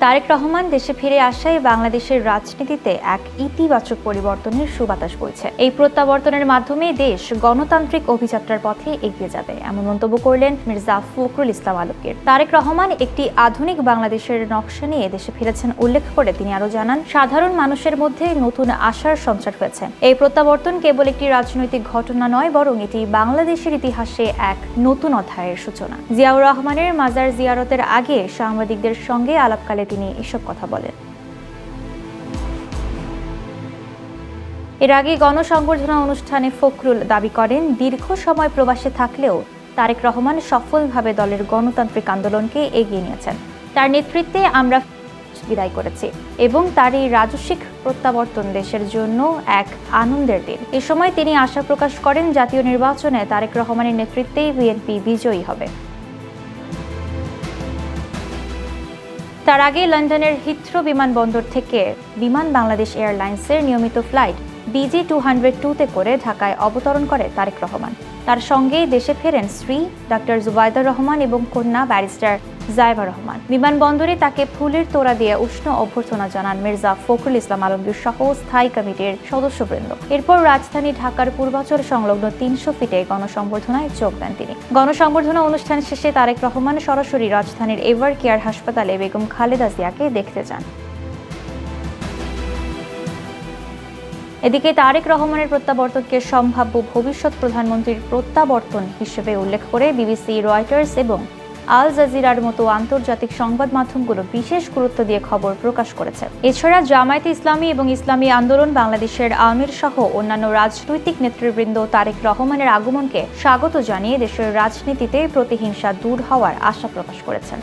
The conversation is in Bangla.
তারেক রহমান দেশে ফিরে আসায় বাংলাদেশের রাজনীতিতে এক ইতিবাচক পরিবর্তনের সুবাতাস বইছে। এই প্রত্যাবর্তনের মাধ্যমে দেশ গণতান্ত্রিক অভিযাত্রার পথে এগিয়ে যাবে, এমন মন্তব্য করলেন মির্জা ফখরুল ইসলাম আলমগীর। তারেক রহমান একটি আধুনিক বাংলাদেশের নকশা নিয়ে দেশে ফিরেছেন উল্লেখ করে তিনি আরও জানান, সাধারণ মানুষের মধ্যে নতুন আশার সঞ্চার হয়েছে। এই প্রত্যাবর্তন কেবল একটি রাজনৈতিক ঘটনা নয়, বরং এটি বাংলাদেশের ইতিহাসে এক নতুন অধ্যায়ের সূচনা। জিয়াউর রহমানের মাজার জিয়ারতের আগে সাংবাদিকদের সঙ্গে আলাপকালে তিনি এসব কথা বলেন। এর আগে গণসংবর্ধনা অনুষ্ঠানে ফখরুল দাবি করেন, দীর্ঘ সময় প্রবাসে থাকলেও তারেক রহমান সফলভাবে দলের গণতান্ত্রিক আন্দোলনকে এগিয়ে নিয়েছেন। তার নেতৃত্বে আমরা বিদায় করেছি এবং তার এই রাজস্বিক প্রত্যাবর্তন দেশের জন্য এক আনন্দের দিন। এ সময় তিনি আশা প্রকাশ করেন, জাতীয় নির্বাচনে তারেক রহমানের নেতৃত্বেই বিএনপি বিজয়ী হবে। তার আগে লন্ডনের হিথ্রো বিমানবন্দর থেকে বিমান বাংলাদেশ এয়ারলাইন্সের নিয়মিত ফ্লাইট BG-202-তে করে ঢাকায় অবতরণ করে তারেক রহমান। তার সঙ্গেই দেশে ফেরেন স্ত্রী ডক্টর জুবাইদা রহমান এবং কন্যা ব্যারিস্টার জাইবা রহমান। বিমানবন্দরে তাকে ফুলের তোড়া দিয়ে উষ্ণ অভ্যর্থনা জানান মির্জা ফখরুল ইসলাম আলমগীর সহ স্থায়ী কমিটির সদস্যবৃন্দ। এরপর রাজধানী ঢাকার পূর্বাচল সংলগ্ন 300 ফিটে গণসংবর্ধনায় যোগ দেন তিনি। গণসংবর্ধনা অনুষ্ঠান শেষে তারেক রহমান সরাসরি রাজধানীর এভার কেয়ার হাসপাতালে বেগম খালেদা জিয়াকে দেখতে যান। এদিকে তারেক রহমানের প্রত্যাবর্তনকে সম্ভাব্য ভবিষ্যৎ প্রধানমন্ত্রীর প্রত্যাবর্তন হিসেবে উল্লেখ করে বিবিসি, রয়টার্স এবং আল জাজিরার মতো আন্তর্জাতিক সংবাদ মাধ্যমগুলো বিশেষ গুরুত্ব দিয়ে খবর প্রকাশ করেছে। এছাড়া জামায়াতে ইসলামী এবং ইসলামী আন্দোলন বাংলাদেশের আমির সহ অন্যান্য রাজনৈতিক নেতৃবৃন্দ তারেক রহমানের আগমনকে স্বাগত জানিয়ে দেশের রাজনীতিতে প্রতিহিংসা দূর হওয়ার আশা প্রকাশ করেছেন।